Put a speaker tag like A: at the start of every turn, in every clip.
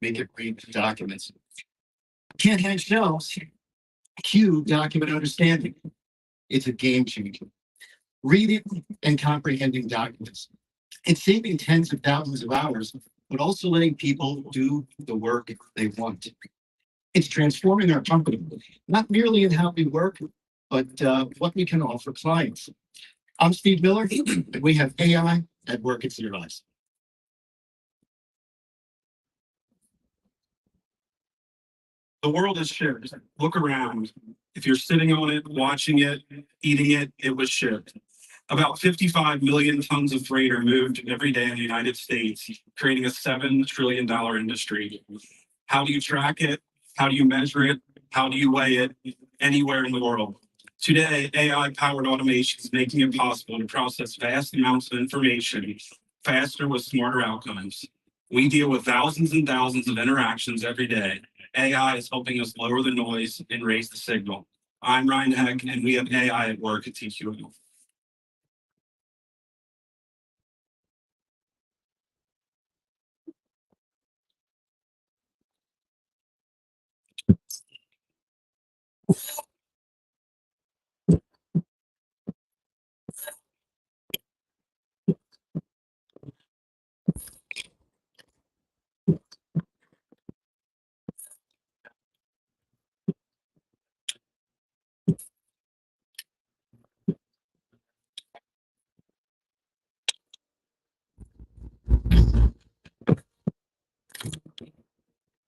A: make it read documents. Can't hang shelves. Cue document understanding. It's a game changer. Reading and comprehending documents. It's saving tens of thousands of hours, but also letting people do the work they want. It's transforming our company, not merely in how we work, but what we can offer clients. I'm Steve Miller, and we have AI at work at your lives.
B: The world is shipped. Look around. If you're sitting on it, watching it, eating it, it was shipped. About 55 million tons of freight are moved every day in the United States, creating a $7 trillion industry. How do you track it? How do you measure it? How do you weigh it? Anywhere in the world. Today, AI-powered automation is making it possible to process vast amounts of information faster with smarter outcomes. We deal with thousands and thousands of interactions every day. AI is helping us lower the noise and raise the signal. I'm Ryan Heck, and we have AI at work at TQL.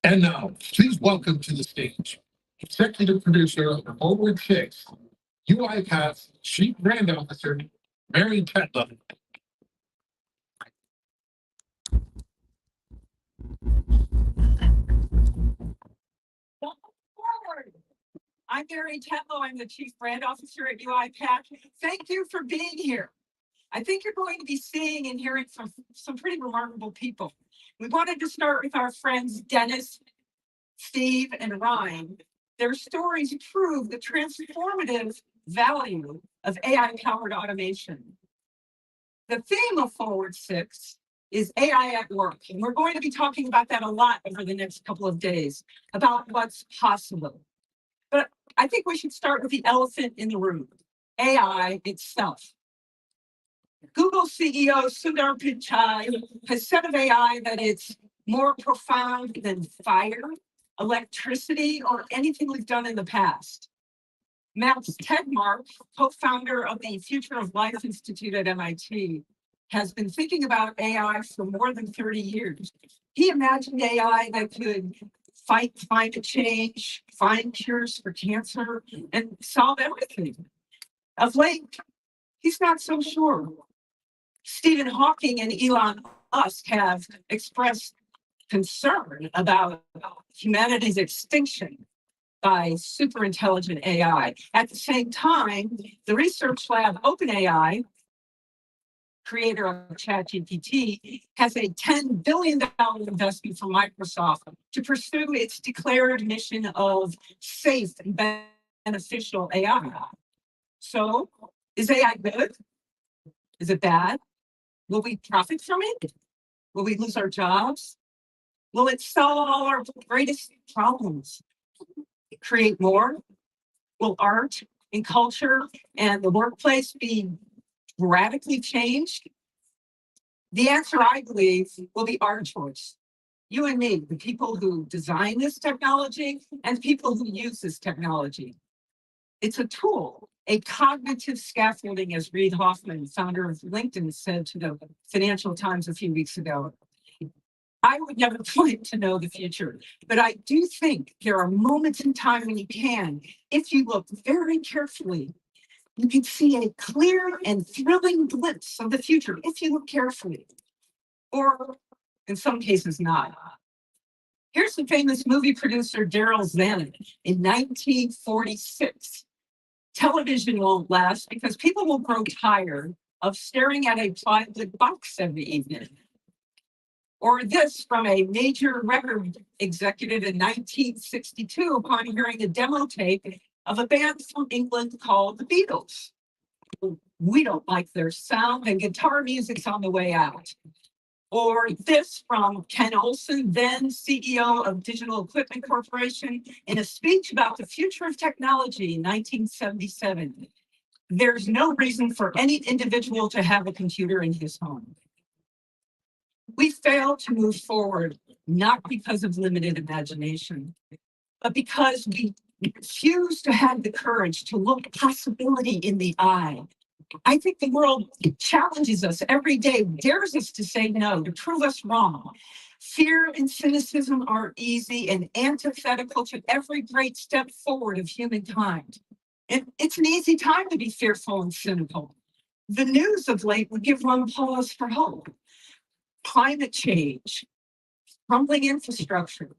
C: And now, please welcome to the stage, Executive Producer of Forward 6, UIPATH Chief Brand Officer, Mary Tetlow.
D: Welcome forward. I'm Mary Tetlow. I'm the Chief Brand Officer at UIPATH. Thank you for being here. I think you're going to be seeing and hearing from some pretty remarkable people. We wanted to start with our friends Dennis, Steve, and Ryan. Their stories prove the transformative value of AI-powered automation. The theme of Forward 6 is AI at work, and we're going to be talking about that a lot over the next couple of days, about what's possible. But I think we should start with the elephant in the room, AI itself. Google CEO Sundar Pichai has said of AI that it's more profound than fire, electricity, or anything we've done in the past. Max Tegmark, co-founder of the Future of Life Institute at MIT, has been thinking about AI for more than 30 years. He imagined AI that could fight climate change, find cures for cancer, and solve everything. Of late, he's not so sure. Stephen Hawking and Elon Musk have expressed concern about humanity's extinction by superintelligent AI. At the same time, the research lab OpenAI, creator of ChatGPT, has a $10 billion investment from Microsoft to pursue its declared mission of safe and beneficial AI. So, is AI good? Is it bad? Will we profit from it? Will we lose our jobs? Will it solve all our greatest problems? Create more? Will art and culture and the workplace be radically changed? The answer, I believe, will be our choice. You and me, the people who design this technology and people who use this technology. It's a tool, a cognitive scaffolding, as Reid Hoffman, founder of LinkedIn, said to the Financial Times a few weeks ago. I would never claim to know the future, but I do think there are moments in time when you can, if you look very carefully, you can see a clear and thrilling glimpse of the future if you look carefully, or in some cases not. Here's the famous movie producer Daryl Zanuck in 1946. Television won't last because people will grow tired of staring at a plywood box every evening. Or this from a major record executive in 1962 upon hearing a demo tape of a band from England called the Beatles. We don't like their sound and guitar music's on the way out. Or this from Ken Olson, then CEO of Digital Equipment Corporation, in a speech about the future of technology in 1977. There's no reason for any individual to have a computer in his home. We fail to move forward, not because of limited imagination, but because we refuse to have the courage to look possibility in the eye. I think the world challenges us every day, dares us to say no, to prove us wrong. Fear and cynicism are easy and antithetical to every great step forward of humankind. And it's an easy time to be fearful and cynical. The news of late would give one pause for hope. Climate change, crumbling infrastructure,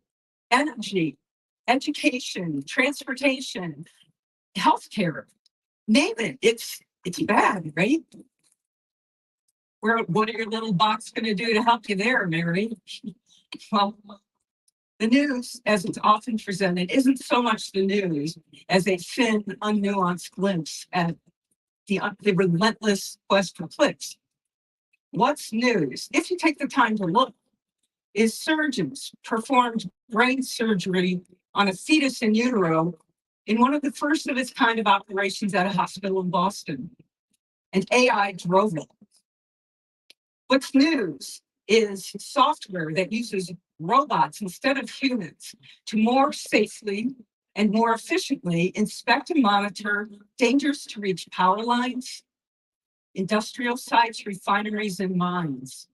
D: energy, education, transportation, healthcare, name it. It's bad, right? What are your little box going to do to help you there, Mary? Well, the news, as it's often presented, isn't so much the news as a thin, unnuanced glimpse at the relentless quest for clicks. What's news? If you take the time to look, is surgeons performed brain surgery on a fetus in utero in one of the first of its kind of operations at a hospital in Boston. And AI drove it. What's news is software that uses robots instead of humans to more safely and more efficiently inspect and monitor dangerous to reach power lines, industrial sites, refineries, and mines.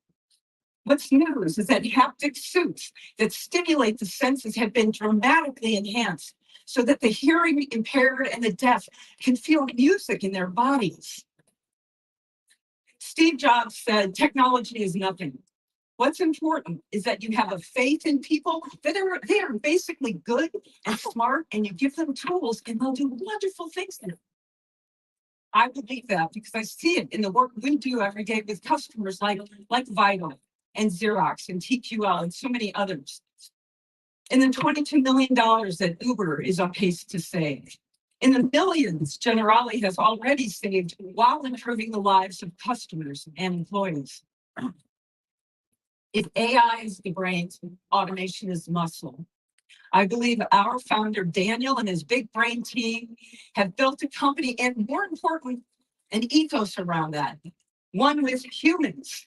D: What's news is that haptic suits that stimulate the senses have been dramatically enhanced so that the hearing impaired and the deaf can feel music in their bodies. Steve Jobs said, technology is nothing. What's important is that you have a faith in people that they are basically good and smart, and you give them tools and they'll do wonderful things in it. I believe that because I see it in the work we do every day with customers like Vital and Xerox and TQL and so many others. And the $22 million that Uber is on pace to save. In the millions, Generali has already saved while improving the lives of customers and employees. If AI is the brains, automation is muscle. I believe our founder, Daniel, and his big brain team have built a company and, more important, an ethos around that, one with humans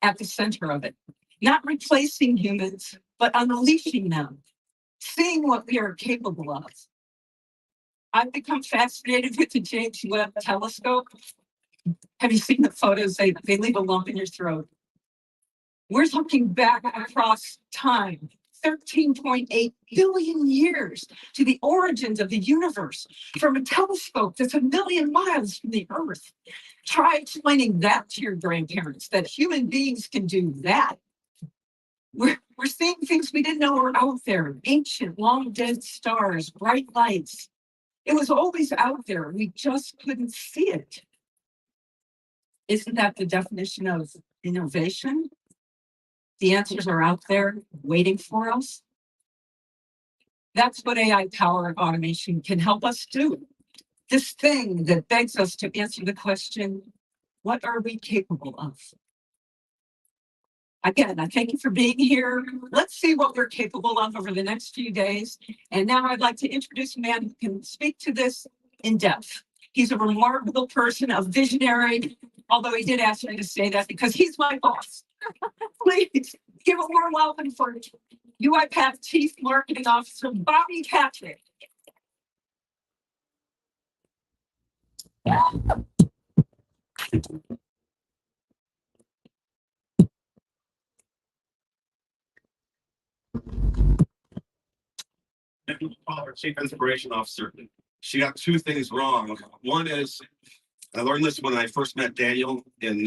D: at the center of it, not replacing humans, but unleashing them, seeing what we are capable of. I've become fascinated with the James Webb telescope. Have you seen the photos? They leave a lump in your throat. We're looking back across time, 13.8 billion years to the origins of the universe from a telescope that's 1 million miles from the Earth. Try explaining that to your grandparents, that human beings can do that. We're seeing things we didn't know were out there, ancient, long dead stars, bright lights. It was always out there. We just couldn't see it. Isn't that the definition of innovation? The answers are out there waiting for us. That's what AI-powered automation can help us do. This thing that begs us to answer the question, what are we capable of? Again, I thank you for being here. Let's see what we're capable of over the next few days. And now I'd like to introduce a man who can speak to this in depth. He's a remarkable person, a visionary, although he did ask me to say that because he's my boss. Please give a warm welcome for UiPath Chief Marketing Officer, Bobby Patrick.
E: Our Chief Inspiration Officer. She got two things wrong. One is, I learned this when I first met Daniel in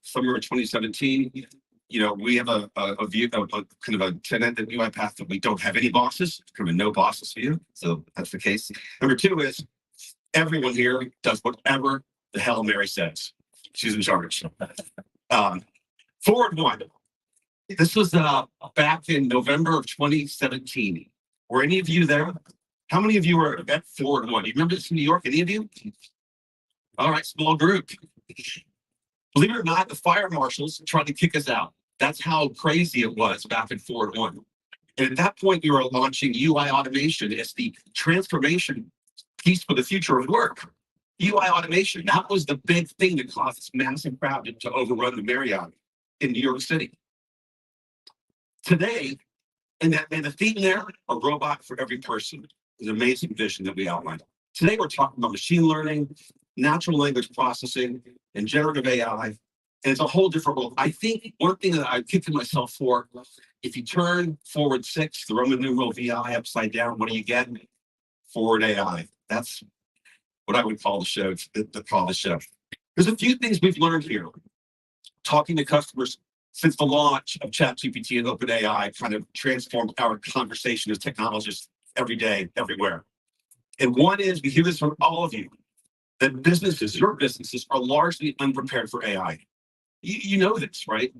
E: summer of 2017. You know, we have a view, kind of a tenet at UiPath that we don't have any bosses, kind of a no bosses view. So that's the case. Number two is everyone here does whatever the hell Mary says. She's in charge. Forward one. This was back in November of 2017. Were any of you there? How many of you were at Forward one? You remember this in New York? Any of you? All right, small group. Believe it or not, the fire marshals tried to kick us out. That's how crazy it was back in Forward 1. And at that point, we were launching UI automation as the transformation piece for the future of work. UI automation, that was the big thing that caused this massive crowd to overrun the Marriott in New York City. Today, and the theme there, a robot for every person, is an amazing vision that we outlined. Today, we're talking about machine learning, natural language processing, and generative AI. And it's a whole different world. I think one thing that I've kicked myself for, if you turn Forward 6, the Roman numeral VI upside down, what do you get? Forward AI. That's what I would call the show. There's a few things we've learned here. Talking to customers since the launch of ChatGPT and OpenAI kind of transformed our conversation as technologists every day, everywhere. And one is, we hear this from all of you, that businesses, your businesses, are largely unprepared for AI. You know this, right?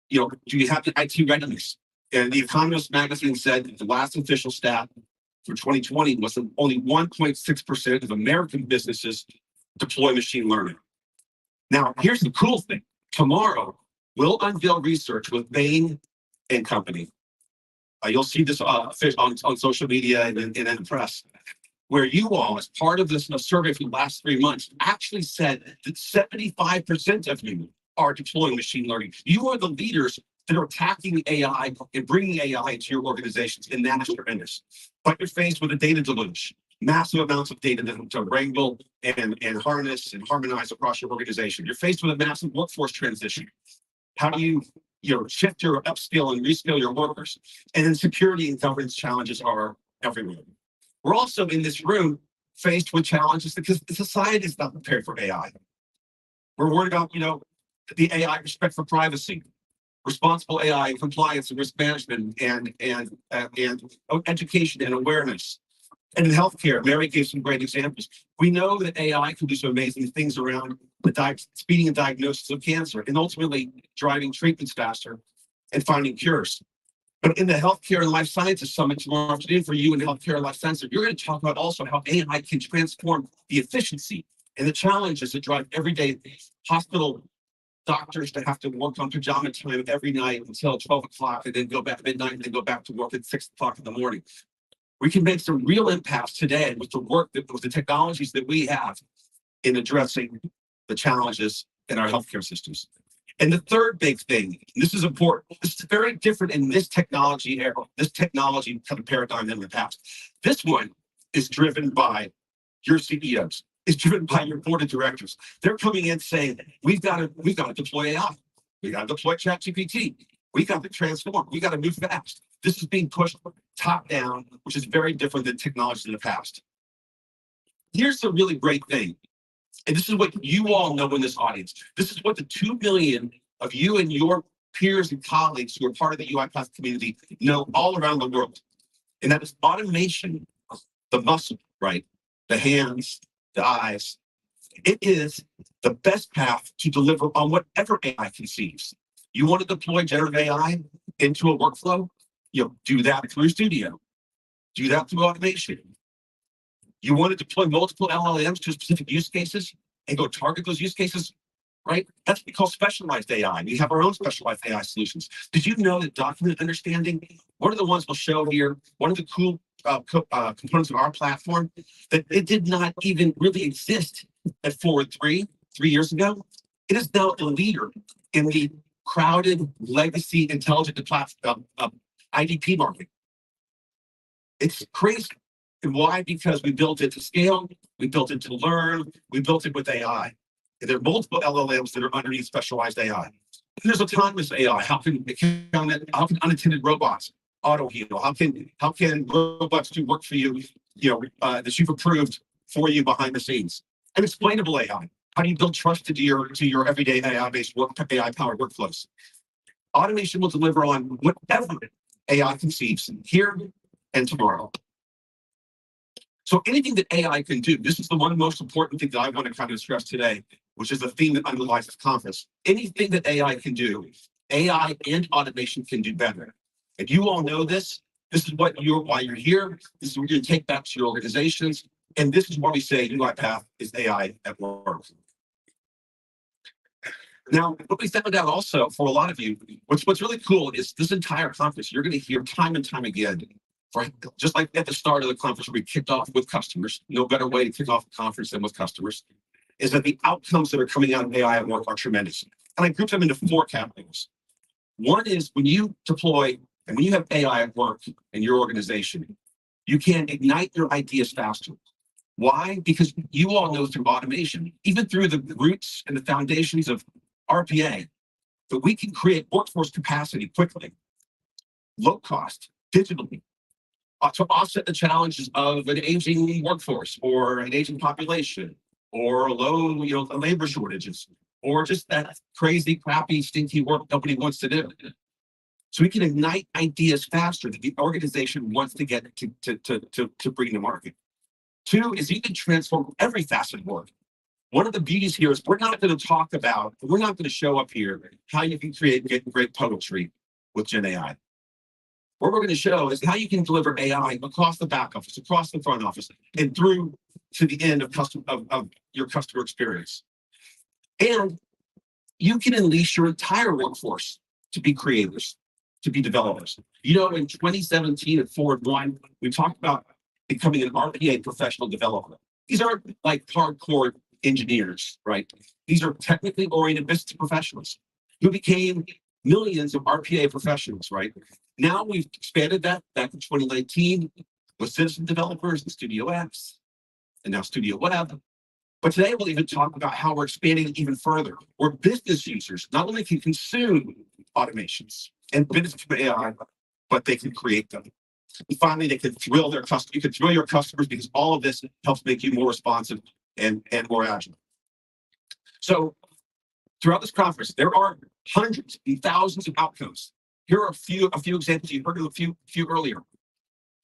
E: You know, do you have the IT readiness? And the Economist magazine said that the last official stat for 2020 was that only 1.6% of American businesses deploy machine learning. Now, here's the cool thing. Tomorrow, we'll unveil research with Bain and Company. You'll see this on social media and in the press, where you all, as part of this survey for the last 3 months, actually said that 75% of you are deploying machine learning. You are the leaders that are attacking AI and bringing AI into your organizations, and that is tremendous. But you're faced with a data deluge, massive amounts of data to wrangle and harness and harmonize across your organization. You're faced with a massive workforce transition. How do you shift your upskill and reskill your workers? And then security and governance challenges are everywhere. We're also in this room faced with challenges because the society is not prepared for AI. We're worried about, the AI respect for privacy, responsible AI compliance and risk management, and education and awareness. And in healthcare, Mary gave some great examples. We know that AI can do some amazing things around the speeding and diagnosis of cancer, and ultimately driving treatments faster and finding cures. But in the Healthcare and Life Sciences Summit tomorrow afternoon for you in Healthcare and Life Sciences, you're going to talk about also how AI can transform the efficiency and the challenges that drive everyday hospital doctors to have to work on pajama time every night until 12 o'clock and then go back at midnight and then go back to work at 6 o'clock in the morning. We can make some real impacts today with the work, with the technologies that we have in addressing the challenges in our healthcare systems. And the third big thing, and this is important, this is very different in this technology era, this technology kind of paradigm than the past. This one is driven by your CEOs. Is driven by your board of directors. They're coming in saying, we've got to deploy AI. We got to deploy ChatGPT. We got to transform. We got to move fast. This is being pushed top down, which is very different than technology in the past. Here's the really great thing. And this is what you all know in this audience. This is what the 2 million of you and your peers and colleagues who are part of the UiPath community know all around the world. And that is automation, the muscle, right? The hands, the eyes. It is the best path to deliver on whatever AI conceives. You want to deploy generative AI into a workflow? Do that through Studio. Do that through automation. You want to deploy multiple LLMs to specific use cases and go target those use cases, right? That's what we call specialized AI. We have our own specialized AI solutions. Did you know that document understanding, one of the ones we'll show here, one of the cool components of our platform, that it did not even really exist at Forward 3 years ago. It is now the leader in the crowded legacy intelligent IDP market. It's crazy. And why? Because we built it to scale, we built it to learn, we built it with AI. And there are multiple LLMs that are underneath specialized AI. And there's autonomous AI. How can unattended robots auto heal? How can robots do work for you, that you've approved for you behind the scenes? And explainable AI. How do you build trust into your everyday AI-based AI-powered workflows? Automation will deliver on whatever AI conceives here and tomorrow. So anything that AI can do, this is the one most important thing that I want to kind of stress today, which is the theme that underlies this conference. Anything that AI can do, AI and automation can do better. And you all know this. This is why you're here. This is what you're going to take back to your organizations. And this is why we say UiPath is AI at work. Now, what we found out also for a lot of you, what's really cool is this entire conference, you're going to hear time and time again, for just like at the start of the conference, we kicked off with customers. No better way to kick off a conference than with customers, is that the outcomes that are coming out of AI at work are tremendous. And I grouped them into 4 categories. One is when you deploy and when you have AI at work in your organization, you can ignite your ideas faster. Why? Because you all know through automation, even through the roots and the foundations of RPA, that we can create workforce capacity quickly, low cost, digitally, to offset the challenges of an aging workforce or an aging population or low, labor shortages or just that crazy, crappy, stinky work nobody wants to do. So we can ignite ideas faster that the organization wants to get to bring to market. 2 is you can transform every facet of work. One of the beauties here is we're not going to show up here how you can create great poetry with Gen AI. What we're going to show is how you can deliver AI across the back office, across the front office, and through to the end of your customer experience. And you can unleash your entire workforce to be creators, to be developers. In 2017 at Forward 1, we talked about becoming an RPA professional developer. These aren't like hardcore engineers, right? These are technically oriented business professionals who became millions of RPA professionals, right? Now we've expanded that back in 2019 with citizen developers and Studio X and now Studio Web. But today we'll even talk about how we're expanding it even further, where business users not only can consume automations and benefit from AI, but they can create them. And finally, they can thrill their customers. You can thrill your customers because all of this helps make you more responsive and more agile. So throughout this conference, there are hundreds and thousands of outcomes. Here are a few examples. You heard of a few earlier.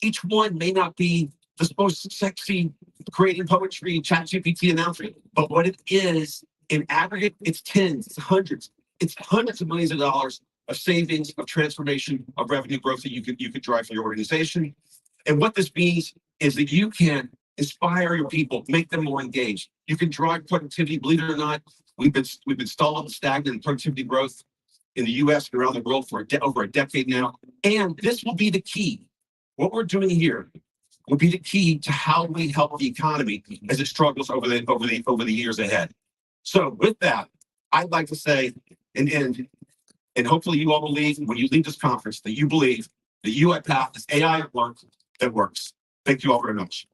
E: Each one may not be the most sexy creating poetry, ChatGPT announcement, but what it is in aggregate, it's tens, it's hundreds of millions of dollars of savings, of transformation, of revenue growth that you could drive for your organization. And what this means is that you can inspire your people, make them more engaged. You can drive productivity. Believe it or not, we've been stalled, stagnant in productivity growth in the U.S. and around the world for over a decade now. And this will be the key. What we're doing here will be the key to how we help the economy as it struggles over the years ahead. So with that, I'd like to say and hopefully you all believe when you leave this conference that you believe that UiPath is AI at work that works. Thank you all very much.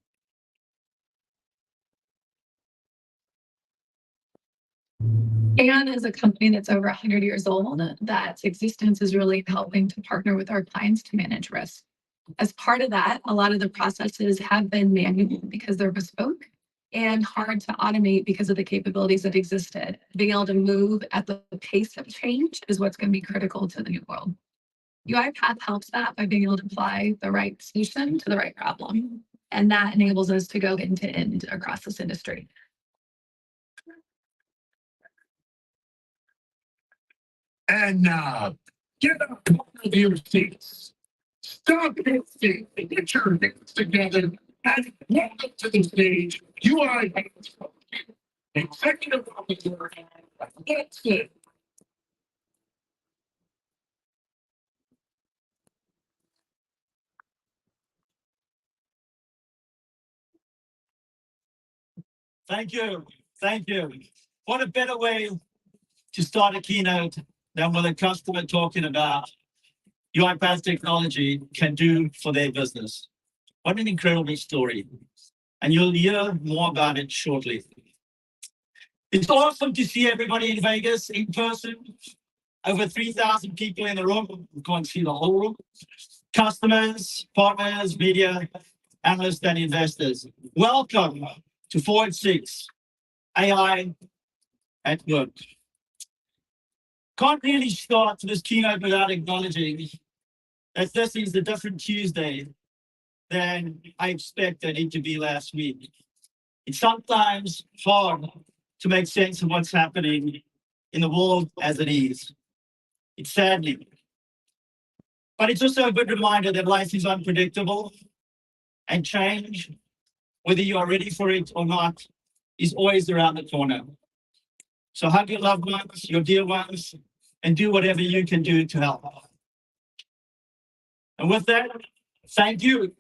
F: Aon is a company that's over 100 years old. That existence is really helping to partner with our clients to manage risk. As part of that, a lot of the processes have been manual because they're bespoke and hard to automate because of the capabilities that existed. Being able to move at the pace of change is what's going to be critical to the new world. UiPath helps that by being able to apply the right solution to the right problem. And that enables us to go end to end across this industry.
C: And now, get up to your seats. Stop your feet and get your hands together and welcome to the stage, UiPath Executive Officer. That's it.
G: Thank you. Thank you. What a better way to start a keynote than with a customer talking about UiPath technology can do for their business. What an incredible story. And you'll hear more about it shortly. It's awesome to see everybody in Vegas in person. Over 3,000 people in the room. You can't see the whole room. Customers, partners, media, analysts, and investors. Welcome to Forward 6, AI at work. Can't really start this keynote without acknowledging that this is a different Tuesday than I expected it to be last week. It's sometimes hard to make sense of what's happening in the world as it is. It's saddening. But it's also a good reminder that life is unpredictable and change, whether you are ready for it or not, is always around the corner. So hug your loved ones, your dear ones, and do whatever you can do to help. And with that, thank you.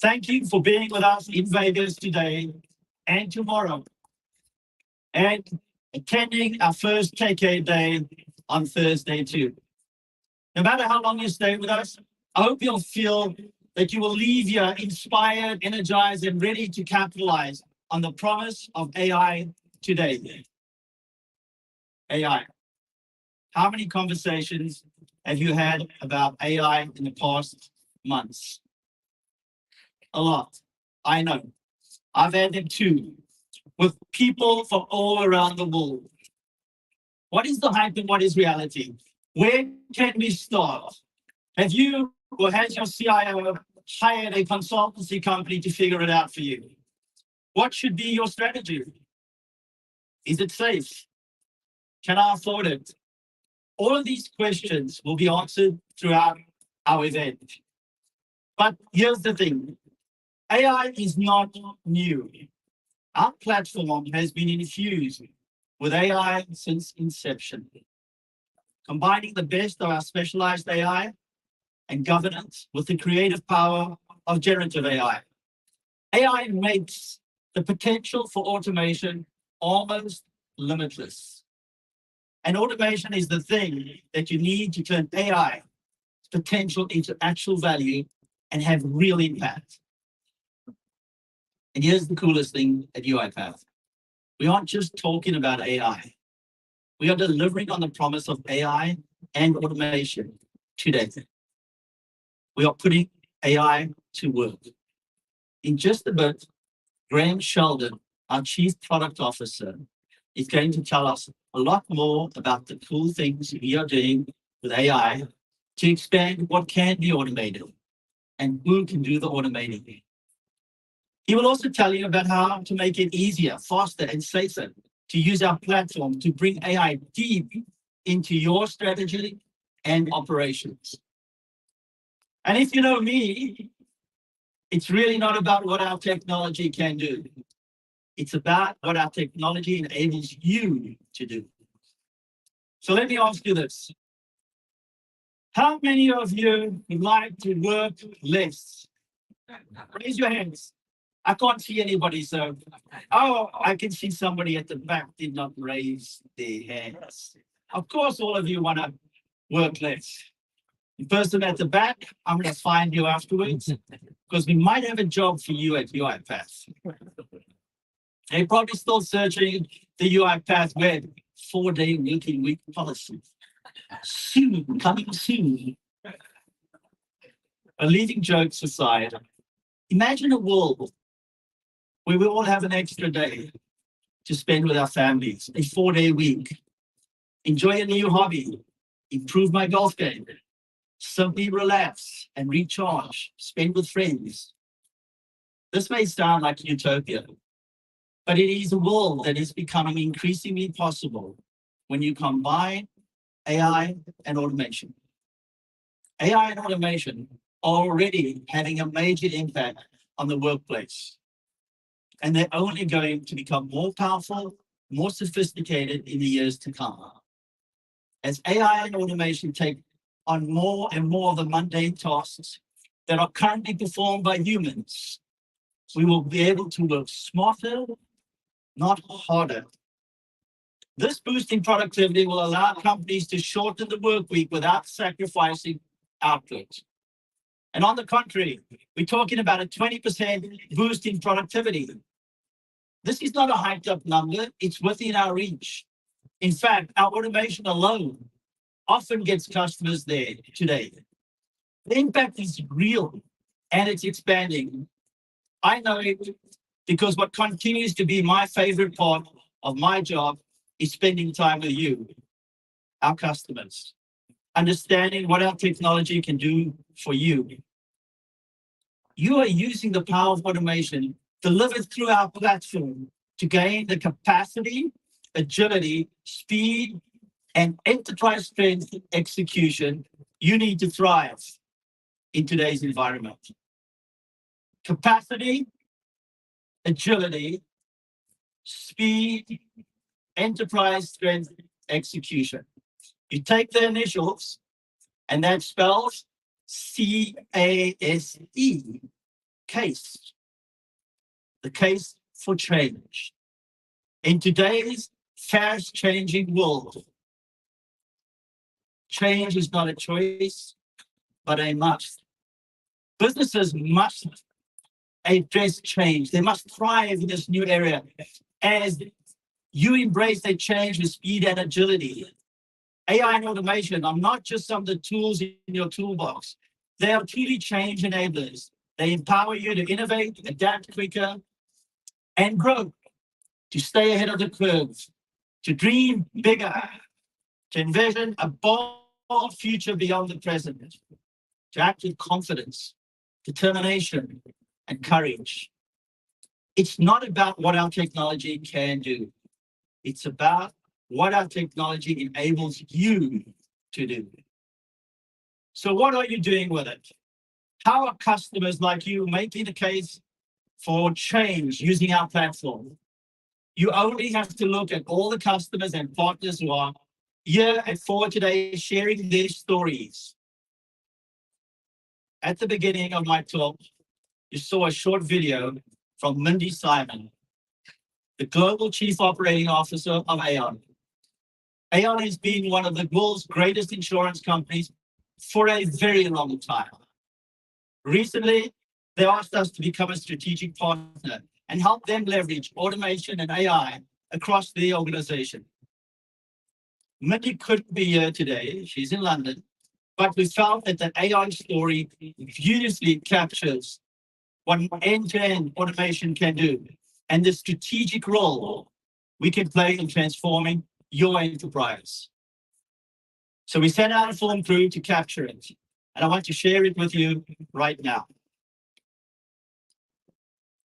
G: Thank you for being with us in Vegas today and tomorrow, and attending our first KK Day on Thursday too. No matter how long you stay with us, I hope you'll feel that you will leave here inspired, energized, and ready to capitalize on the promise of AI today. AI. How many conversations have you had about AI in the past months? A lot. I know. I've had them too, with people from all around the world. What is the hype and what is reality? Where can we start? Have you or has your CIO hired a consultancy company to figure it out for you? What should be your strategy? Is it safe? Can I afford it? All of these questions will be answered throughout our event. But here's the thing. AI is not new. Our platform has been infused with AI since inception, combining the best of our specialized AI and governance with the creative power of generative AI. AI makes the potential for automation almost limitless. And automation is the thing that you need to turn AI potential into actual value and have real impact. And here's the coolest thing at UiPath. We aren't just talking about AI. We are delivering on the promise of AI and automation today. We are putting AI to work. In just a bit, Graham Sheldon, our Chief Product Officer, is going to tell us a lot more about the cool things we are doing with AI to expand what can be automated and who can do the automating. He will also tell you about how to make it easier, faster, and safer to use our platform to bring AI deep into your strategy and operations. And if you know me, it's really not about what our technology can do. It's about what our technology enables you to do. So let me ask you this. How many of you would like to work less? Raise your hands. I can't see anybody, so. Oh, I can see somebody at the back did not raise their hands. Of course, all of you want to work less. The person at the back, I'm going to find you afterwards because we might have a job for you at UiPath. They're probably still searching the UiPath web 4-day working week policy. Soon, coming soon. But leaving jokes aside, imagine a world where we all have an extra day to spend with our families, a 4-day week, enjoy a new hobby, improve my golf game, simply relax and recharge, spend with friends. This may sound like utopia, but it is a world that is becoming increasingly possible when you combine AI and automation. AI and automation are already having a major impact on the workplace. And they're only going to become more powerful, more sophisticated in the years to come. As AI and automation take on more and more of the mundane tasks that are currently performed by humans, we will be able to work smarter, not harder. This boost in productivity will allow companies to shorten the work week without sacrificing output. And on the contrary, we're talking about a 20% boost in productivity. This is not a hyped up number, it's within our reach. In fact, our automation alone often gets customers there today. The impact is real and it's expanding. I know it because what continues to be my favorite part of my job is spending time with you, our customers, understanding what our technology can do for you. You are using the power of automation delivered through our platform to gain the capacity, agility, speed, and enterprise strength execution you need to thrive in today's environment. Capacity, agility, speed, enterprise strength execution. You take the initials, and that spells CASE, case. The case for change. In today's fast-changing world, change is not a choice, but a must. Businesses must address change. They must thrive in this new area as you embrace that change with speed and agility. AI and automation are not just some of the tools in your toolbox. They are truly change enablers. They empower you to innovate, adapt quicker, and grow, to stay ahead of the curve, to dream bigger, to envision a bold future beyond the present, to act with confidence, determination, and courage. It's not about what our technology can do. It's about what our technology enables you to do. So what are you doing with it? How are customers like you making the case for change using our platform? You only have to look at all the customers and partners who are here at Forward today sharing their stories. At the beginning of my talk, you saw a short video from Mindy Simon, the Global Chief Operating Officer of Aon. Aon has been one of the world's greatest insurance companies for a very long time. Recently, they asked us to become a strategic partner and help them leverage automation and AI across the organization. Mindy couldn't be here today, she's in London, but we felt that the AI story beautifully captures what end-to-end automation can do and the strategic role we can play in transforming your enterprise. So we sent out a film crew to capture it, and I want to share it with you right now.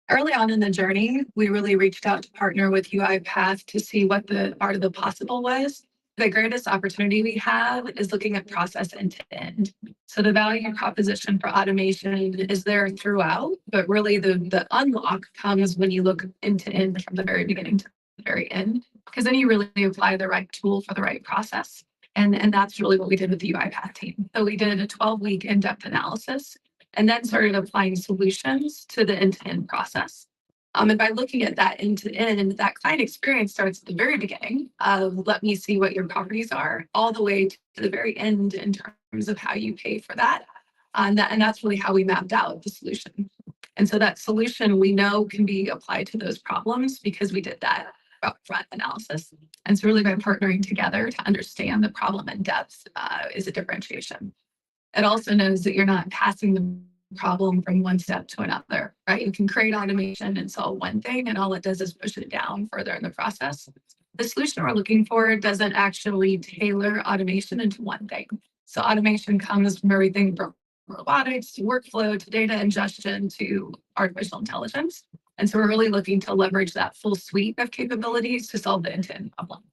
F: Early on in the journey, we really reached out to partner with UiPath to see what the art of the possible was. The greatest opportunity we have is looking at process end to end. So the value proposition for automation is there throughout, but really the unlock comes when you look end to end from the very beginning to the very end, because then you really apply the right tool for the right process. And that's really what we did with the UiPath team. So we did a 12-week in-depth analysis and then started applying solutions to the end-to-end process. And by looking at that end-to-end, that client experience starts at the very beginning of let me see what your properties are, all the way to the very end in terms of how you pay for that. And that's really how we mapped out the solution. And so that solution we know can be applied to those problems because we did that upfront analysis. And so really by partnering together to understand the problem in depth is a differentiation. It also knows that you're not passing the problem from one step to another, right? You can create automation and solve one thing, and all it does is push it down further in the process. The solution we're looking for doesn't actually tailor automation into one thing. So automation comes from everything from robotics to workflow to data ingestion to artificial intelligence. And so we're really looking to leverage that full suite of capabilities to solve the end-to-end problem.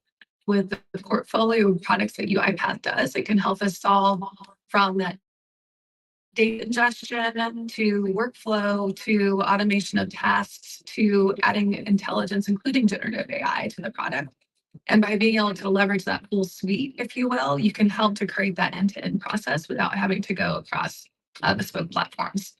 F: With the portfolio of products that UiPath does, it can help us solve from that data ingestion to workflow to automation of tasks to adding intelligence, including generative AI to the product. And by being able to leverage that full suite, if you will, you can help to create that end-to-end process without having to go across bespoke platforms.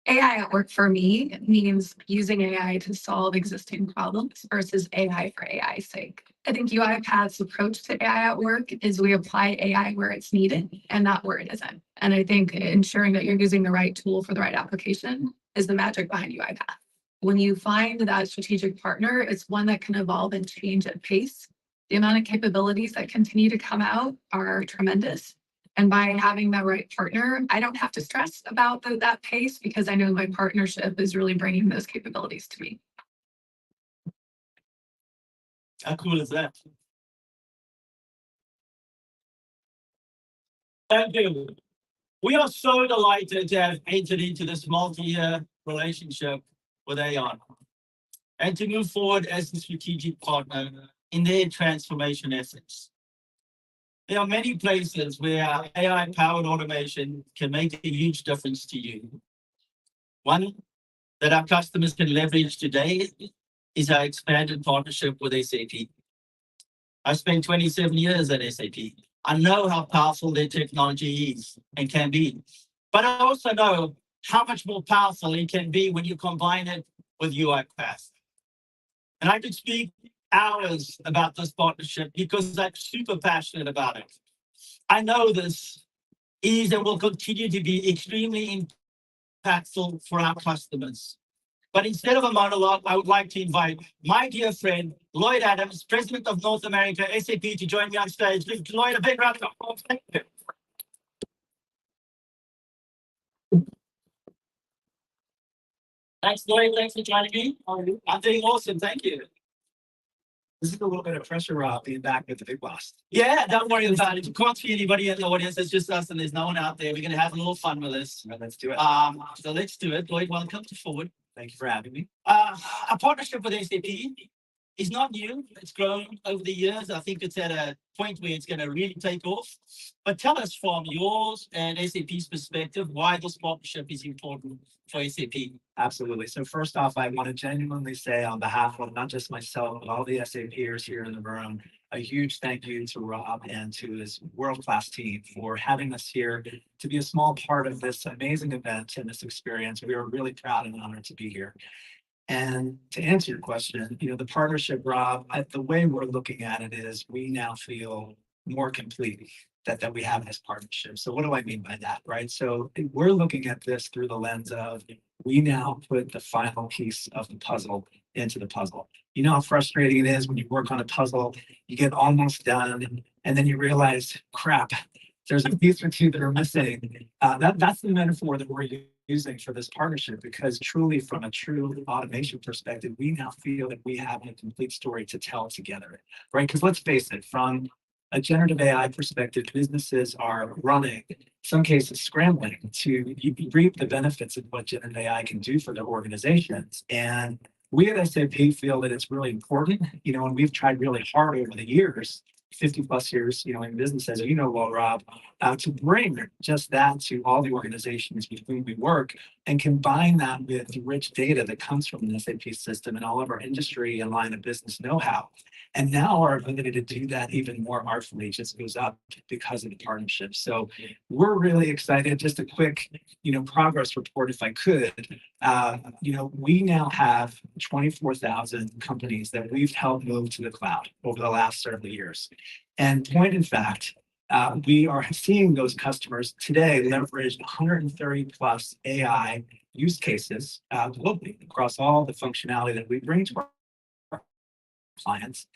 F: AI at work for me means using AI to solve existing problems versus AI for AI's sake. I think UiPath's approach to AI at work is we apply AI where it's needed and not where it isn't. And I think ensuring that you're using the right tool for the right application is the magic behind UiPath. When you find that strategic partner, it's one that can evolve and change at pace. The amount of capabilities that continue to come out are tremendous. And by having the right partner, I don't have to stress about that pace because I know my partnership is really bringing those capabilities to me.
G: How cool is that? Thank you. We are so delighted to have entered into this multi-year relationship with Aon and to move forward as the strategic partner in their transformation efforts. There are many places where AI-powered automation can make a huge difference to you. One that our customers can leverage today is our expanded partnership with SAP. I spent 27 years at SAP. I know how powerful their technology is and can be. But I also know how much more powerful it can be when you combine it with UiPath. And I could speak hours about this partnership because I'm super passionate about it. I know this is and will continue to be extremely impactful for our customers. But instead of a monologue, I would like to invite my dear friend, Lloyd Adams, President of North America, SAP, to join me on stage. Give Lloyd a big round of applause. Thank you. Thanks, Lloyd. Thanks for joining me. I'm doing awesome. Thank you.
H: This is a little bit of pressure, Rob, being back with the big boss.
G: Yeah, don't worry about it. You can't see anybody in the audience. It's just us and there's no one out there. We're going to have a little fun with this.
H: All right, let's do it.
G: So let's do it. Lloyd, welcome to Forward.
H: Thank you for having me.
G: Our partnership with SAP is not new. It's grown over the years. I think it's at a point where it's going to really take off. But tell us from yours and SAP's perspective why this partnership is important for SAP.
H: Absolutely. So first off, I want to genuinely say on behalf of not just myself, but all the SAPers here in the room, a huge thank you to Rob and to his world-class team for having us here to be a small part of this amazing event and this experience. We are really proud and honored to be here. And to answer your question, the partnership, Rob, the way we're looking at it is we now feel more complete that we have this partnership. So what do I mean by that, right? So we're looking at this through the lens of we now put the final piece of the puzzle into the puzzle. You know how frustrating it is when you work on a puzzle, you get almost done, and then you realize, crap, there's a piece or two that are missing. That's the metaphor that we're using for this partnership, because truly from a true automation perspective, we now feel that we have a complete story to tell together, right? Because let's face it, from a generative AI perspective, businesses are running, in some cases scrambling to reap the benefits of what generative AI can do for their organizations. And we at SAP feel that it's really important, and we've tried really hard over the years, 50 plus years, in business, as you know, well, Rob, to bring just that to all the organizations with whom we work and combine that with the rich data that comes from the SAP system and all of our industry and line of business know-how. And now our ability to do that even more artfully just goes up because of the partnership. So we're really excited. Just a quick, progress report, if I could. We now have 24,000 companies that we've helped move to the cloud over the last several years. And point in fact, we are seeing those customers today leverage 130 plus AI use cases globally across all the functionality that we bring to our clients.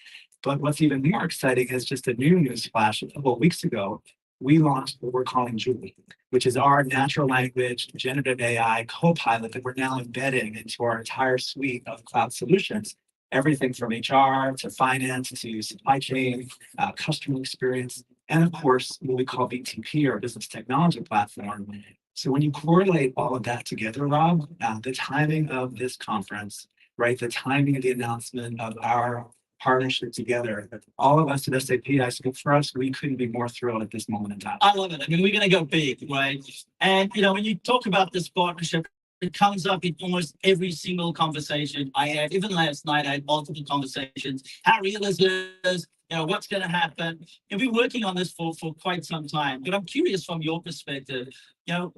H: But what's even more exciting is just a new news flash. A couple of weeks ago, we launched what we're calling Julie, which is our natural language generative AI co-pilot that we're now embedding into our entire suite of cloud solutions. Everything from HR to finance to supply chain, customer experience, and of course, what we call BTP, our business technology platform. So when you correlate all of that together, Rob, the timing of this conference, right, the timing of the announcement of our partnership together, all of us at SAP, I think for us, we couldn't be more thrilled at this moment in time.
G: I love it. I mean, we're going to go big, right? And, when you talk about this partnership, it comes up in almost every single conversation I had. Even last night, I had multiple conversations. How real is this? What's going to happen? We've been working on this for quite some time. But I'm curious from your perspective,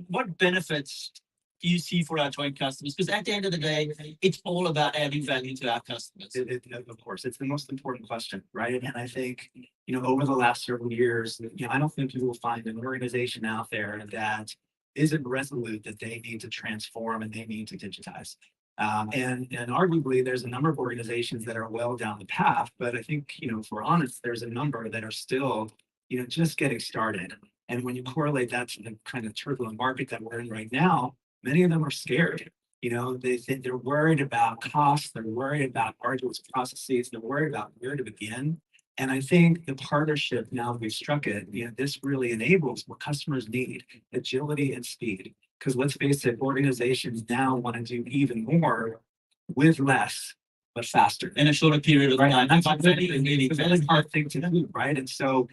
G: what benefits do you see for our joint customers? Because at the end of the day, it's all about adding value to our customers.
H: Of course, it's the most important question, right? And I think, over the last several years, I don't think you will find an organization out there that isn't resolute that they need to transform and they need to digitize. And arguably, there's a number of organizations that are well down the path, but I think, if we're honest, there's a number that are still, just getting started. And when you correlate that to the kind of turbulent market that we're in right now, many of them are scared. They're worried about costs, they're worried about arduous processes, they're worried about where to begin. And I think the partnership, now that we've struck it, this really enables what customers need, agility and speed. Because let's face it, organizations now want to do even more with less, but faster.
G: In a shorter period of time.
H: That's a really hard thing to do, right? And so,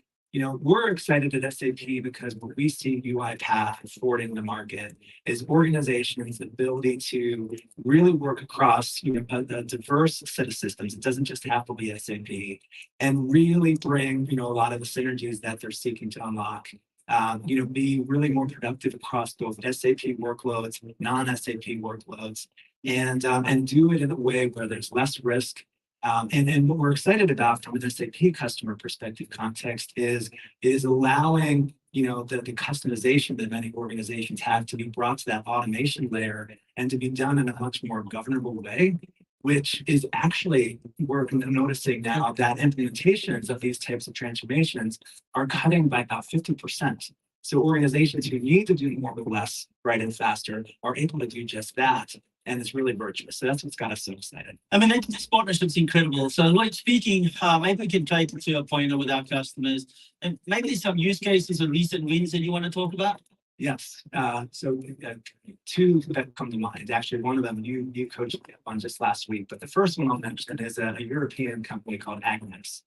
H: we're excited at SAP because what we see UiPath forwarding the market is organizations' ability to really work across, a diverse set of systems. It doesn't just have to be SAP, and really bring, a lot of the synergies that they're seeking to unlock. Be really more productive across both SAP workloads, non-SAP workloads, and do it in a way where there's less risk. And what we're excited about from an SAP customer perspective context is allowing, the customization that many organizations have to be brought to that automation layer and to be done in a much more governable way, which is actually, we're noticing now that implementations of these types of transformations are cutting by about 50%. So organizations who need to do more with less, right, and faster are able to do just that. And it's really virtuous. So that's what's got us so excited.
G: I mean, this partnership's incredible. So, Lloyd, speaking, maybe we can take it to a point with our customers, and maybe some use cases or recent wins that you want to talk about.
H: Yes. So two that come to mind. Actually, one of them you coached on just last week, but the first one I'll mention is a European company called Agnes.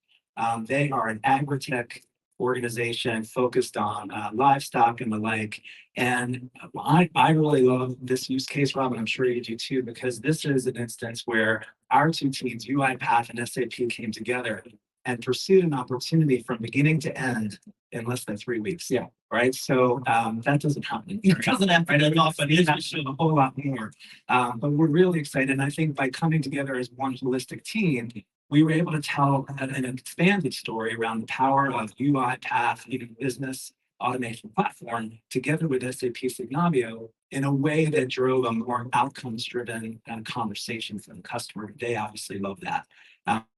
H: They are an agri-tech organization focused on livestock and the like. And I really love this use case, Rob, and I'm sure you do too, because this is an instance where our two teams, UiPath and SAP, came together and pursued an opportunity from beginning to end in less than 3 weeks.
G: Yeah.
H: Right. So that doesn't happen.
G: It doesn't happen that often.
H: It's actually a whole lot more. But we're really excited. And I think by coming together as one holistic team, we were able to tell an expanded story around the power of UiPath, business automation platform together with SAP Signavio in a way that drove a more outcomes-driven conversation for the customer. They obviously love that.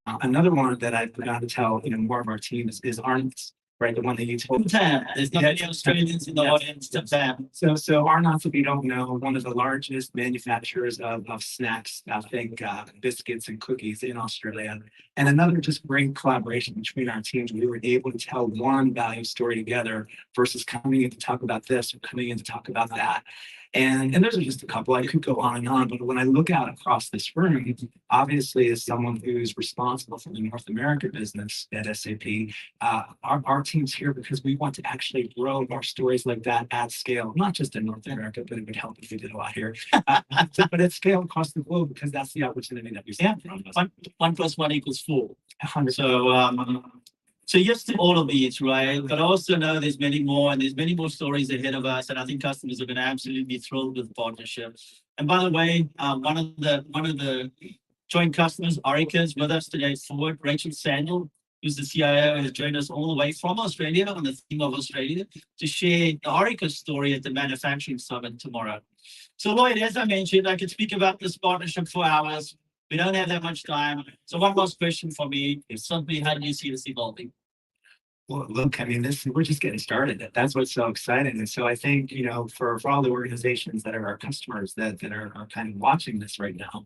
H: Another one that I've got to tell, more of our team is Arnott's, right? The one that you told.
G: There's not many Australians in the audience.
H: So Arnott's, if you don't know, one of the largest manufacturers of snacks, I think biscuits and cookies in Australia. And another just great collaboration between our teams. We were able to tell one value story together versus coming in to talk about this or coming in to talk about that. And those are just a couple. I could go on and on, but when I look out across this room, obviously as someone who's responsible for the North America business at SAP, our team's here because we want to actually grow more stories like that at scale, not just in North America, but it would help if we did a lot here, but at scale across the globe, because that's the opportunity that we see.
G: Yeah, 1 + 1 = 4.
H: 100%.
G: So yes to all of these, right? But I also know there's many more, and there's many more stories ahead of us. And I think customers are going to absolutely be thrilled with the partnership. And by the way, one of the joint customers, Orica, is with us today forward. Rachel Sandel, who's the CIO, has joined us all the way from Australia on the theme of Australia to share the Orica story at the Manufacturing Summit tomorrow. So Lloyd, as I mentioned, I could speak about this partnership for hours. We don't have that much time. So one last question for me is simply, how do you see this evolving?
H: Well, look, I mean, we're just getting started. That's what's so exciting. And so I think, for all the organizations that are our customers that are kind of watching this right now,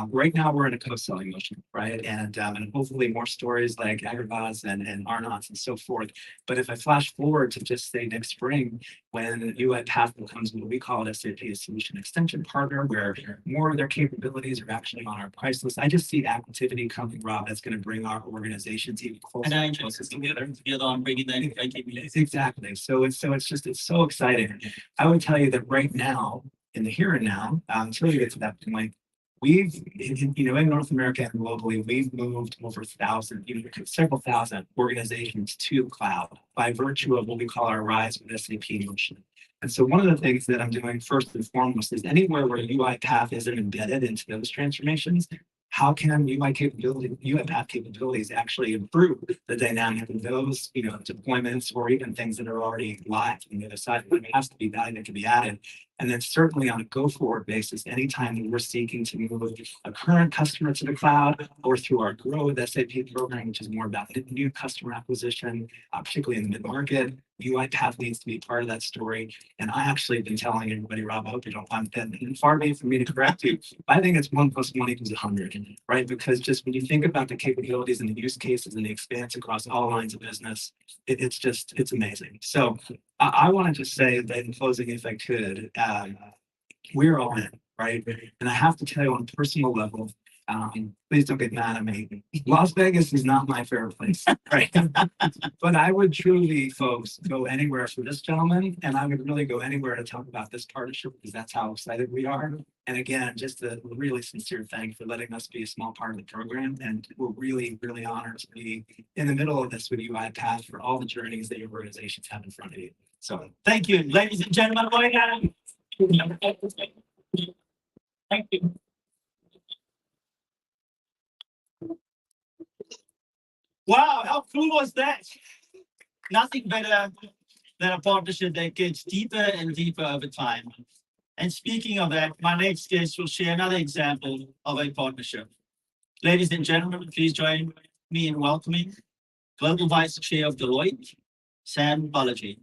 H: we're in a co-selling motion, right? And hopefully more stories like Agrivaz and Arnott's and so forth. But if I flash forward to just say next spring, when UiPath becomes what we call SAP Solution Extension Partner, where more of their capabilities are actually on our price list, I just see activity coming, Rob, that's going to bring our organizations even closer and closer together on bringing that capabilities. Exactly. So it's so exciting. I would tell you that right now, in the here and now, until you get to that point, we've, in North America and globally, we've moved over 1,000, several thousand organizations to the cloud by virtue of what we call our Rise with SAP motion. And so one of the things that I'm doing first and foremost is anywhere where UiPath isn't embedded into those transformations, how can UiPath capabilities actually improve the dynamic of those, deployments or even things that are already live on the other side? It has to be value that can be added. And then certainly on a go-forward basis, anytime that we're seeking to move a current customer to the cloud or through our Grow with SAP program, which is more about new customer acquisition, particularly in the mid-market, UiPath needs to be part of that story. And I actually have been telling everybody, Rob, I hope you don't find that, and far be it from me to correct you, I think it's 1 + 1 = 100, right? Because just when you think about the capabilities and the use cases and the expanse across all lines of business, it's amazing. So I want to just say that in closing, if I could, we're all in, right? And I have to tell you on a personal level, Please don't get mad at me. Las Vegas is not my favorite place, right? But I would truly, folks, go anywhere for this gentleman, and I would really go anywhere to talk about this partnership because that's how excited we are. And again, just a really sincere thank for letting us be a small part of the program. And we're really, really honored to be in the middle of this with UiPath for all the journeys that your organizations have in front of you. So
G: Thank you, ladies and gentlemen. Thank you. Wow, how cool was that? Nothing better than a partnership that gets deeper and deeper over time. And speaking of that, my next guest will share another example of a partnership. Ladies and gentlemen, please join me in welcoming Global Vice Chair of Deloitte, Sam Balaji.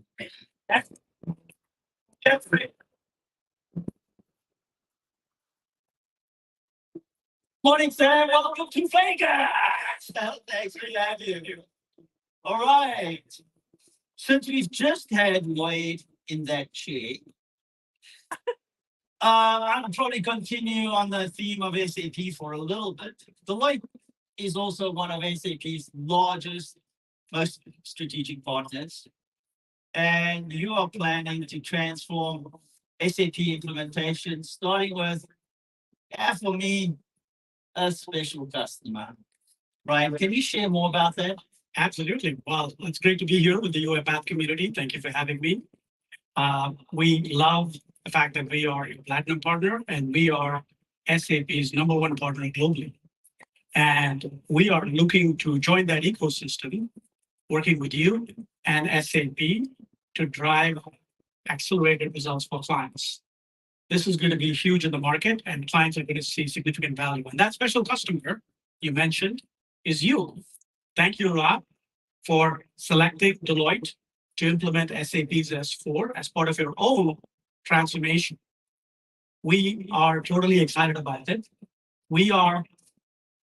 G: Morning, Sam. Welcome to Vegas. Thanks for having you. All right. Since we've just had Lloyd in that chair, I'll probably continue on the theme of SAP for a little bit. Deloitte is also one of SAP's largest, most strategic partners. And you are planning to transform SAP implementation, starting with, for me, a special customer. Ryan, can you share more about that?
I: Absolutely. Well, it's great to be here with the UiPath community. Thank you for having me. We love the fact that we are a platinum partner and we are SAP's #1 partner globally. And we are looking to join that ecosystem, working with you and SAP to drive accelerated results for clients. This is going to be huge in the market and clients are going to see significant value. And that special customer you mentioned is you. Thank you, Rob, for selecting Deloitte to implement SAP's S4 as part of your own transformation. We are totally excited about it. We are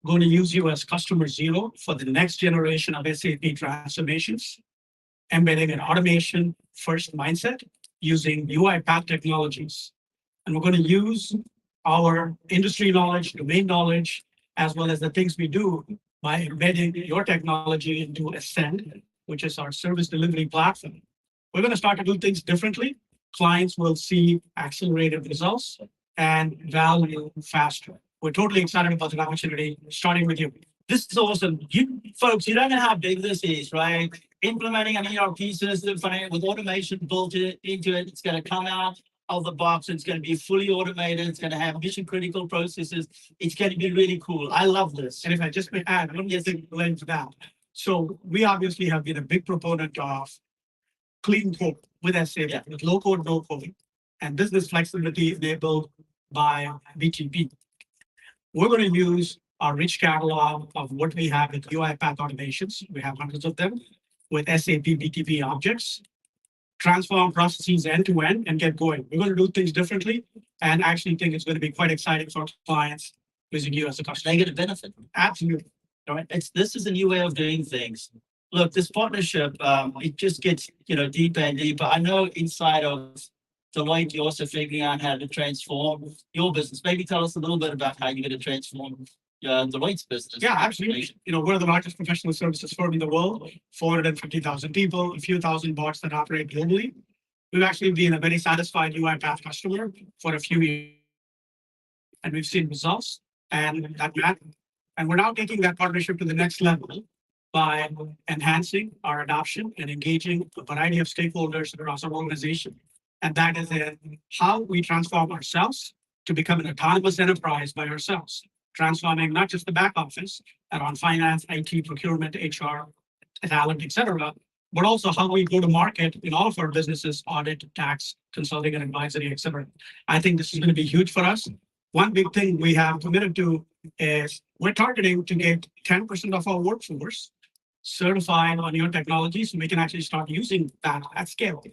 I: going to use you as customer zero for the next generation of SAP transformations, embedding an automation first mindset using UiPath technologies. And we're going to use our industry knowledge, domain knowledge, as well as the things we do by embedding your technology into Ascend, which is our service delivery platform. We're going to start to do things differently. Clients will see accelerated results and value faster. We're totally excited about the opportunity, starting with you.
G: This is awesome. You folks, you don't know how big this is, right? Implementing an ERP system with automation built into it. It's going to come out of the box. It's going to be fully automated. It's going to have mission critical processes. It's going to be really cool. I love this.
I: And if I just may add, let me just lend to that. So we obviously have been a big proponent of clean code with SAP, with low code, no code, and business flexibility enabled by BTP. We're going to use our rich catalog of what we have with UiPath automations. We have hundreds of them with SAP BTP objects, transform processes end to end and get going. We're going to do things differently and actually think it's going to be quite exciting for clients using you as a customer.
G: They get a benefit.
I: Absolutely.
G: All right. This is a new way of doing things. Look, this partnership, it just gets deeper and deeper. I know inside of Deloitte, you're also figuring out how to transform your business. Maybe tell us a little bit about how you're going to transform Deloitte's business.
I: Yeah, absolutely. We're the largest professional services firm in the world, 450,000 people, a few thousand bots that operate globally. We've actually been a very satisfied UiPath customer for a few years, and we've seen results and that matter. And we're now taking that partnership to the next level by enhancing our adoption and engaging a variety of stakeholders across our organization. And that is how we transform ourselves to become an autonomous enterprise by ourselves, transforming not just the back office around finance, IT, procurement, HR, talent, etc., but also how we go to market in all of our businesses, audit, tax, consulting, and advisory, etc. I think this is going to be huge for us. One big thing we have committed to is we're targeting to get 10% of our workforce certified on your technology so we can actually start using that at scale.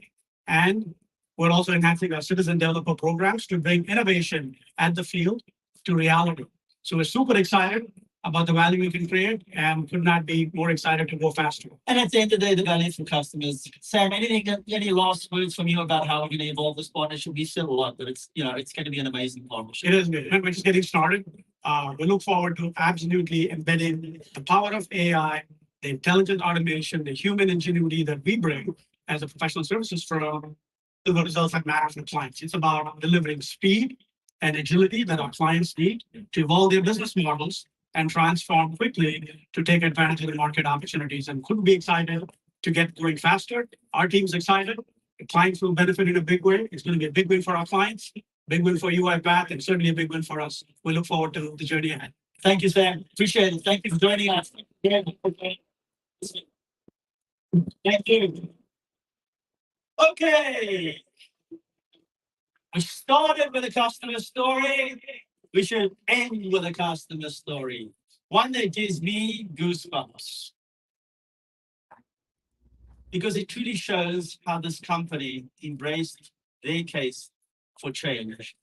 I: And we're also enhancing our citizen developer programs to bring innovation at the field to reality. So we're super excited about the value we can create and could not be more excited to go faster.
G: And at the end of the day, the value for customers. Sam, any last words from you about how we're going to evolve this partnership? We said a lot, but it's going to be an amazing partnership.
I: It is good. We're just getting started. We look forward to absolutely embedding the power of AI, the intelligent automation, the human ingenuity that we bring as a professional services firm to the results that matter for clients. It's about delivering speed and agility that our clients need to evolve their business models and transform quickly to take advantage of the market opportunities. And couldn't be excited to get going faster. Our team's excited. The clients will benefit in a big way. It's going to be a big win for our clients, big win for UiPath, and certainly a big win for us. We look forward to the journey ahead.
G: Thank you, Sam. Appreciate it. Thank you for joining us. Thank you. Okay. We started with a customer story. We should end with a customer story. One that gives me goosebumps. Because it truly shows how this company embraced their case for change.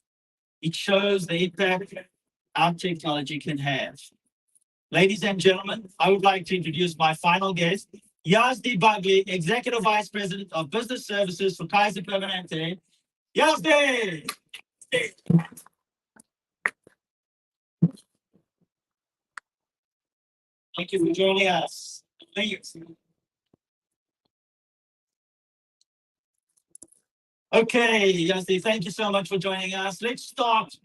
G: It shows the impact our technology can have. Ladies and gentlemen, I would like to introduce my final guest, Yazdi Bagli, Executive Vice President of Business Services for Kaiser Permanente. Yazdi! Thank you for joining us. Thank you. Okay, Yazdi, thank you so much for joining us. Let's start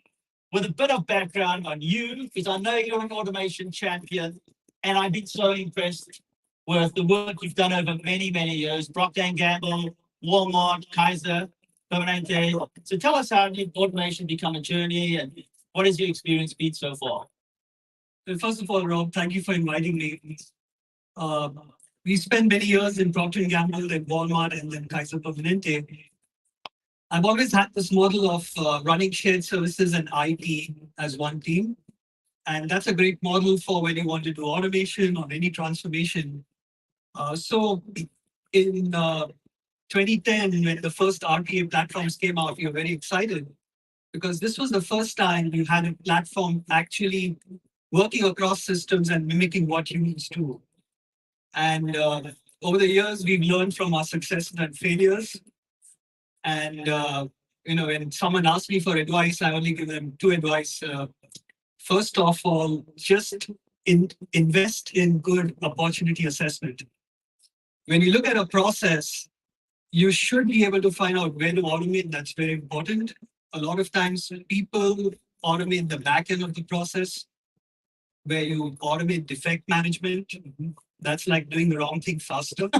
G: with a bit of background on you, because I know you're an automation champion, and I've been so impressed with the work you've done over many, many years. Procter & Gamble, Walmart, Kaiser, Permanente. So tell us, how did automation become a journey, and what has your experience been so far?
I: Well, first of all, Rob, thank you for inviting me. We spent many years in Procter & Gamble, then Walmart, and then Kaiser Permanente. I've always had this model of running shared services and IT as one team. And that's a great model for when you want to do automation or any transformation. So in 2010, when the first RPA platforms came out, we were very excited because this was the first time we had a platform actually working across systems and mimicking what humans do. And over the years, we've learned from our successes and failures. And when someone asks me for advice, I only give them two advice. First of all, just invest in good opportunity assessment. When you look at a process, you should be able to find out where to automate. That's very important. A lot of times people automate the back end of the process, where you automate defect management. That's like doing the wrong thing faster.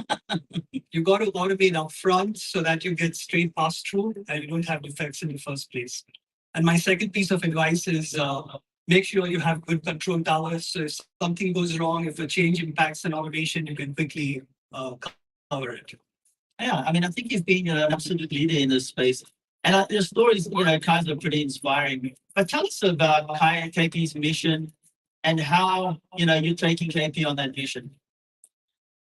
I: You got to automate up front so that you get straight pass through and you don't have defects in the first place. And my second piece of advice is make sure you have good control towers. So if something goes wrong, if a change impacts an automation, you can quickly cover it.
G: Yeah, I mean, I think you've been an absolute leader in this space. And your stories, kind of pretty inspiring. But tell us about KP's mission and how, you're taking KP on that mission.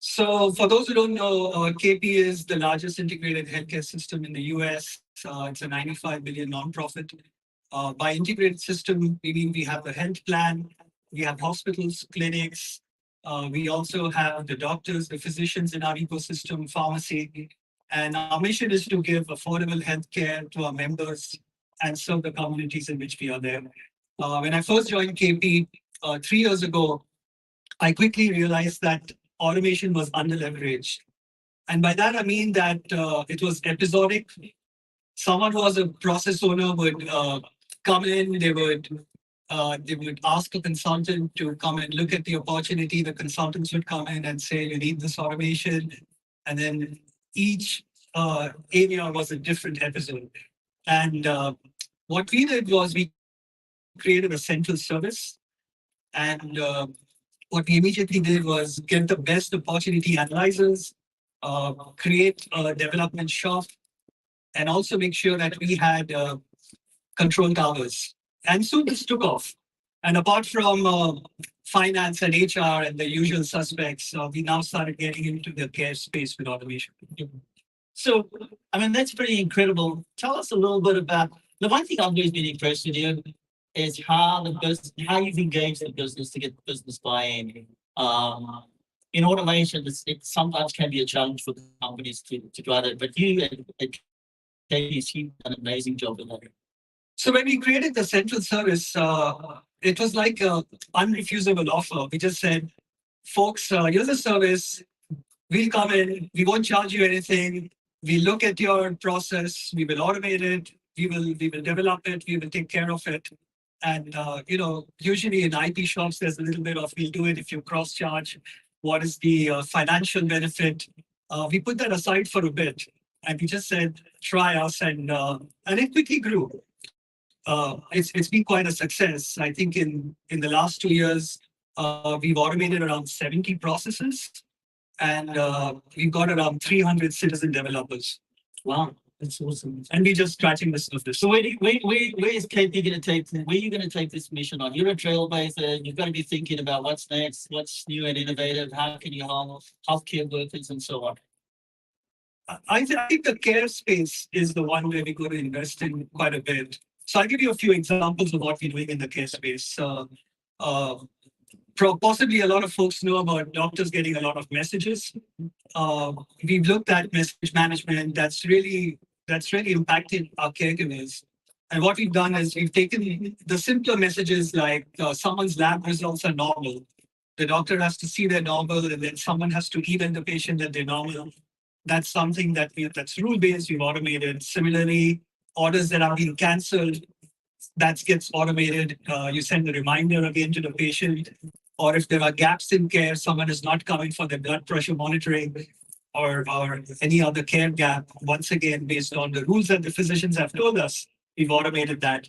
I: So for those who don't know, KP is the largest integrated healthcare system in the US. It's a 95 billion nonprofit. By integrated system, we mean we have the health plan, we have hospitals, clinics, we also have the doctors, the physicians in our ecosystem, pharmacy. And our mission is to give affordable healthcare to our members and serve the communities in which we are there. When I first joined KP 3 years ago, I quickly realized that automation was underleveraged. And by that, I mean that it was episodic. Someone who was a process owner would come in, they would ask a consultant to come and look at the opportunity. The consultants would come in and say, you need this automation. And then each area was a different episode. And what we did was we created a central service. And what we immediately did was get the best opportunity analyzers, create a development shop, and also make sure that we had control towers. And soon this took off. And apart from finance and HR and the usual suspects, we now started getting into the care space with automation.
G: So, I mean, that's pretty incredible. Tell us a little bit about, the one thing I've always been impressed with you is how you've engaged the business to get the business buy-in. In automation, it sometimes can be a challenge for companies to drive it, but you at KP's done an amazing job with that.
I: So when we created the central service, it was like a unrefusable offer. We just said, folks, here's a service. We'll come in. We won't charge you anything. We look at your process. We will automate it. We will develop it. We will take care of it. And usually in IP shops, there's a little bit of we'll do it if you cross charge. What is the financial benefit? We put that aside for a bit, and we just said, try us, and it quickly grew. It's been quite a success. I think in the last 2 years, we've automated around 70 processes, and we've got around 300 citizen developers.
G: Wow, that's awesome.
I: And we're just scratching the surface.
G: So where is KP going to take? Where are you going to take this mission on? You're a trailblazer. You've got to be thinking about what's next, what's new and innovative. How can you help healthcare workers and so on?
I: I think the care space is the one where we're going to invest in quite a bit. So I'll give you a few examples of what we're doing in the care space. Possibly a lot of folks know about doctors getting a lot of messages. We've looked at message management. That's really impacted our caregivers. And what we've done is we've taken the simpler messages like someone's lab results are normal. The doctor has to see they're normal, and then someone has to email the patient that they're normal. That's something that's rule-based, we've automated. Similarly, orders that are being canceled, that gets automated. You send a reminder again to the patient. Or if there are gaps in care, someone is not coming for their blood pressure monitoring or any other care gap, once again, based on the rules that the physicians have told us, we've automated that.